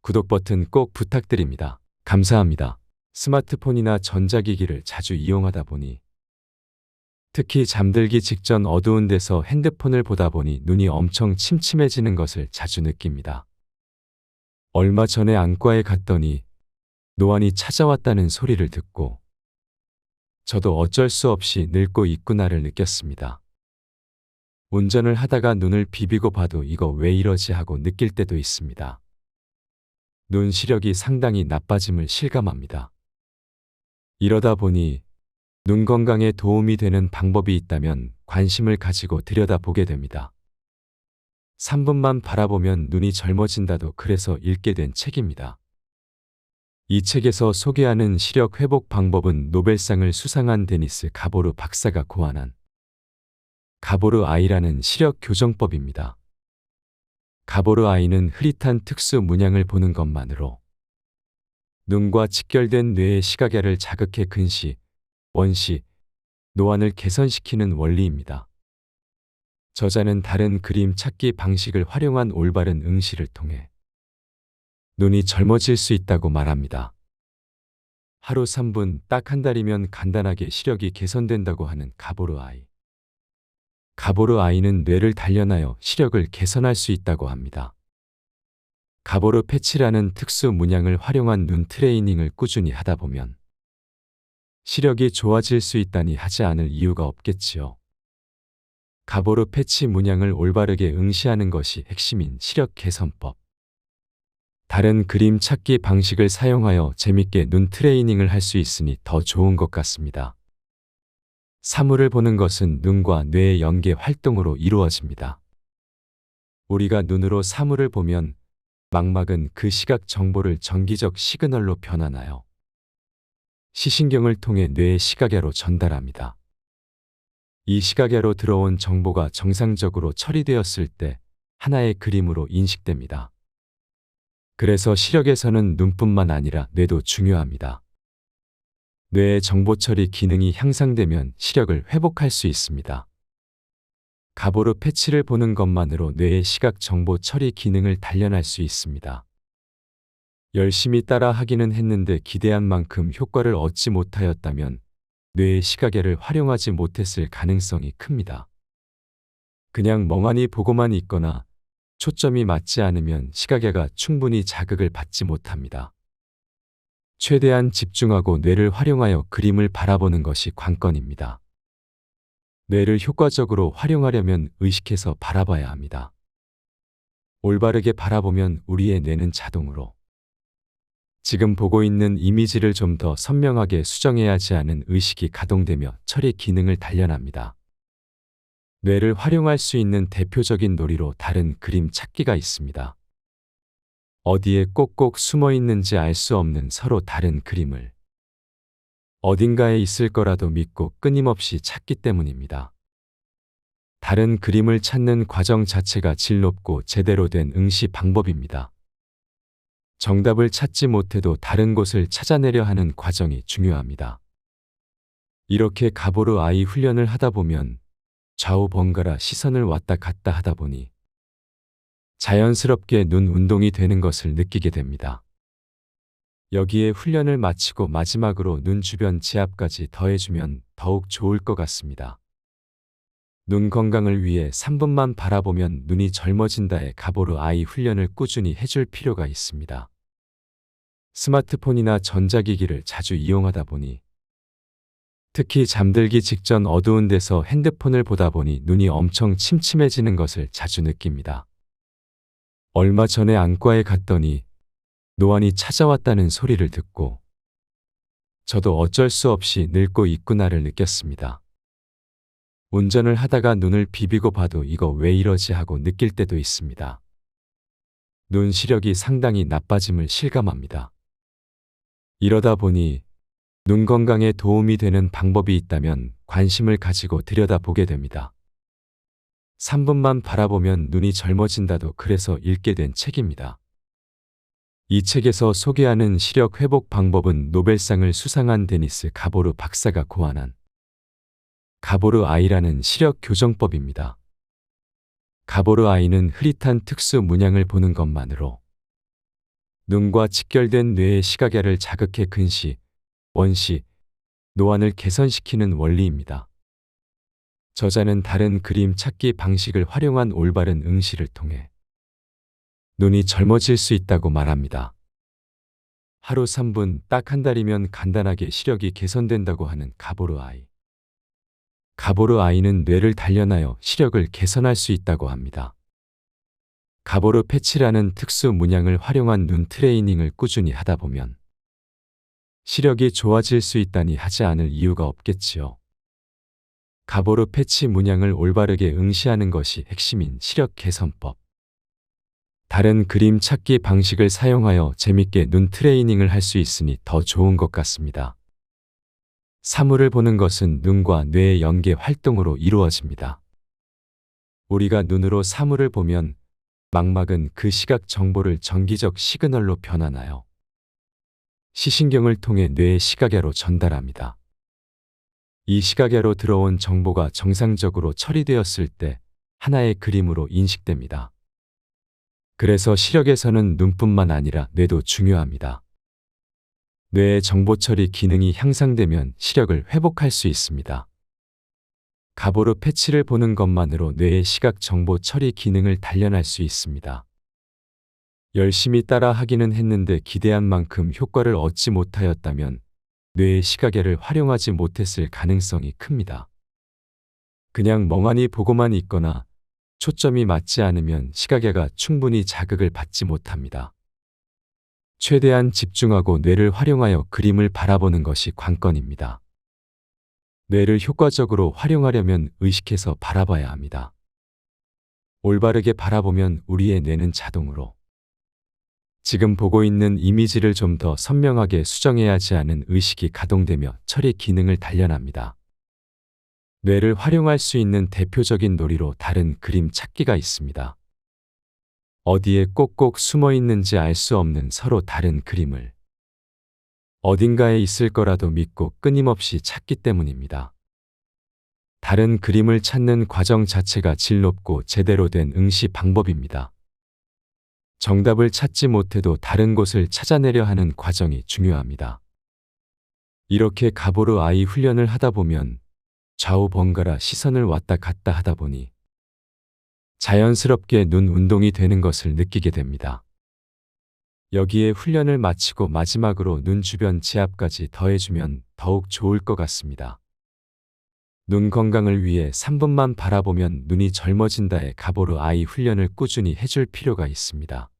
구독 버튼 꼭 부탁드립니다. 감사합니다. 스마트폰이나 전자기기를 자주 이용하다 보니 특히 잠들기 직전 어두운 데서 핸드폰을 보다 보니 눈이 엄청 침침해지는 것을 자주 느낍니다. 얼마 전에 안과에 갔더니 노안이 찾아왔다는 소리를 듣고 저도 어쩔 수 없이 늙고 있구나를 느꼈습니다. 운전을 하다가 눈을 비비고 봐도 이거 왜 이러지 하고 느낄 때도 있습니다. 눈 시력이 상당히 나빠짐을 실감합니다. 이러다 보니 눈 건강에 도움이 되는 방법이 있다면 관심을 가지고 들여다보게 됩니다. 3분만 바라보면 눈이 젊어진다도 그래서 읽게 된 책입니다. 이 책에서 소개하는 시력 회복 방법은 노벨상을 수상한 데니스 가보르 박사가 고안한 가보르 아이라는 시력 교정법입니다. 가보르 아이는 흐릿한 특수 문양을 보는 것만으로 눈과 직결된 뇌의 시각야를 자극해 근시, 원시, 노안을 개선시키는 원리입니다. 저자는 다른 그림 찾기 방식을 활용한 올바른 응시를 통해 눈이 젊어질 수 있다고 말합니다. 하루 3분 딱 한 달이면 간단하게 시력이 개선된다고 하는 가보르 아이. 가보르 아이는 뇌를 단련하여 시력을 개선할 수 있다고 합니다. 가보르 패치라는 특수 문양을 활용한 눈 트레이닝을 꾸준히 하다 보면 시력이 좋아질 수 있다니 하지 않을 이유가 없겠지요. 가보르 패치 문양을 올바르게 응시하는 것이 핵심인 시력 개선법. 다른 그림 찾기 방식을 사용하여 재밌게 눈 트레이닝을 할 수 있으니 더 좋은 것 같습니다. 사물을 보는 것은 눈과 뇌의 연계 활동으로 이루어집니다. 우리가 눈으로 사물을 보면 망막은 그 시각 정보를 전기적 시그널로 변환하여 시신경을 통해 뇌의 시각야로 전달합니다. 이 시각야로 들어온 정보가 정상적으로 처리되었을 때 하나의 그림으로 인식됩니다. 그래서 시력에서는 눈뿐만 아니라 뇌도 중요합니다. 뇌의 정보 처리 기능이 향상되면 시력을 회복할 수 있습니다. 가보르 패치를 보는 것만으로 뇌의 시각 정보 처리 기능을 단련할 수 있습니다. 열심히 따라 하기는 했는데 기대한 만큼 효과를 얻지 못하였다면 뇌의 시각야를 활용하지 못했을 가능성이 큽니다. 그냥 멍하니 보고만 있거나 초점이 맞지 않으면 시각야가 충분히 자극을 받지 못합니다. 최대한 집중하고 뇌를 활용하여 그림을 바라보는 것이 관건입니다. 뇌를 효과적으로 활용하려면 의식해서 바라봐야 합니다. 올바르게 바라보면 우리의 뇌는 자동으로 지금 보고 있는 이미지를 좀 더 선명하게 수정해야지 하는 의식이 가동되며 처리 기능을 단련합니다. 뇌를 활용할 수 있는 대표적인 놀이로 다른 그림 찾기가 있습니다. 어디에 꼭꼭 숨어 있는지 알 수 없는 서로 다른 그림을 어딘가에 있을 거라도 믿고 끊임없이 찾기 때문입니다. 다른 그림을 찾는 과정 자체가 질 높고 제대로 된 응시 방법입니다. 정답을 찾지 못해도 다른 곳을 찾아내려 하는 과정이 중요합니다. 이렇게 가보르 아이 훈련을 하다 보면 좌우 번갈아 시선을 왔다 갔다 하다 보니 자연스럽게 눈 운동이 되는 것을 느끼게 됩니다. 여기에 훈련을 마치고 마지막으로 눈 주변 지압까지 더해주면 더욱 좋을 것 같습니다. 눈 건강을 위해 3분만 바라보면 눈이 젊어진다의 가보르 아이 훈련을 꾸준히 해줄 필요가 있습니다. 스마트폰이나 전자기기를 자주 이용하다 보니 특히 잠들기 직전 어두운 데서 핸드폰을 보다 보니 눈이 엄청 침침해지는 것을 자주 느낍니다. 얼마 전에 안과에 갔더니 노안이 찾아왔다는 소리를 듣고 저도 어쩔 수 없이 늙고 있구나를 느꼈습니다. 운전을 하다가 눈을 비비고 봐도 이거 왜 이러지 하고 느낄 때도 있습니다. 눈 시력이 상당히 나빠짐을 실감합니다. 이러다 보니 눈 건강에 도움이 되는 방법이 있다면 관심을 가지고 들여다보게 됩니다. 3분만 바라보면 눈이 젊어진다도 그래서 읽게 된 책입니다. 이 책에서 소개하는 시력 회복 방법은 노벨상을 수상한 데니스 가보르 박사가 고안한 가보르 아이라는 시력 교정법입니다. 가보르 아이는 흐릿한 특수 문양을 보는 것만으로 눈과 직결된 뇌의 시각야를 자극해 근시, 원시, 노안을 개선시키는 원리입니다. 저자는 다른 그림 찾기 방식을 활용한 올바른 응시를 통해 눈이 젊어질 수 있다고 말합니다. 하루 3분, 딱 한 달이면 간단하게 시력이 개선된다고 하는 가보르 아이. 가보르 아이는 뇌를 단련하여 시력을 개선할 수 있다고 합니다. 가보르 패치라는 특수 문양을 활용한 눈 트레이닝을 꾸준히 하다 보면 시력이 좋아질 수 있다니 하지 않을 이유가 없겠지요. 가보르 패치 문양을 올바르게 응시하는 것이 핵심인 시력 개선법. 다른 그림 찾기 방식을 사용하여 재밌게 눈 트레이닝을 할 수 있으니 더 좋은 것 같습니다. 사물을 보는 것은 눈과 뇌의 연계 활동으로 이루어집니다. 우리가 눈으로 사물을 보면 망막은 그 시각 정보를 전기적 시그널로 변환하여 시신경을 통해 뇌의 시각야로 전달합니다. 이 시각야로 들어온 정보가 정상적으로 처리되었을 때 하나의 그림으로 인식됩니다. 그래서 시력에서는 눈뿐만 아니라 뇌도 중요합니다. 뇌의 정보 처리 기능이 향상되면 시력을 회복할 수 있습니다. 가보르 패치를 보는 것만으로 뇌의 시각 정보 처리 기능을 단련할 수 있습니다. 열심히 따라 하기는 했는데 기대한 만큼 효과를 얻지 못하였다면 뇌의 시각야를 활용하지 못했을 가능성이 큽니다. 그냥 멍하니 보고만 있거나 초점이 맞지 않으면 시각야가 충분히 자극을 받지 못합니다. 최대한 집중하고 뇌를 활용하여 그림을 바라보는 것이 관건입니다. 뇌를 효과적으로 활용하려면 의식해서 바라봐야 합니다. 올바르게 바라보면 우리의 뇌는 자동으로 지금 보고 있는 이미지를 좀 더 선명하게 수정해야지 하는 의식이 가동되며 처리 기능을 단련합니다. 뇌를 활용할 수 있는 대표적인 놀이로 다른 그림 찾기가 있습니다. 어디에 꼭꼭 숨어 있는지 알 수 없는 서로 다른 그림을 어딘가에 있을 거라도 믿고 끊임없이 찾기 때문입니다. 다른 그림을 찾는 과정 자체가 질 높고 제대로 된 응시 방법입니다. 정답을 찾지 못해도 다른 곳을 찾아내려 하는 과정이 중요합니다. 이렇게 가보르 아이 훈련을 하다 보면 좌우 번갈아 시선을 왔다 갔다 하다 보니 자연스럽게 눈 운동이 되는 것을 느끼게 됩니다. 여기에 훈련을 마치고 마지막으로 눈 주변 지압까지 더해주면 더욱 좋을 것 같습니다. 눈 건강을 위해 3분만 바라보면 눈이 젊어진다의 가보르 아이 훈련을 꾸준히 해줄 필요가 있습니다.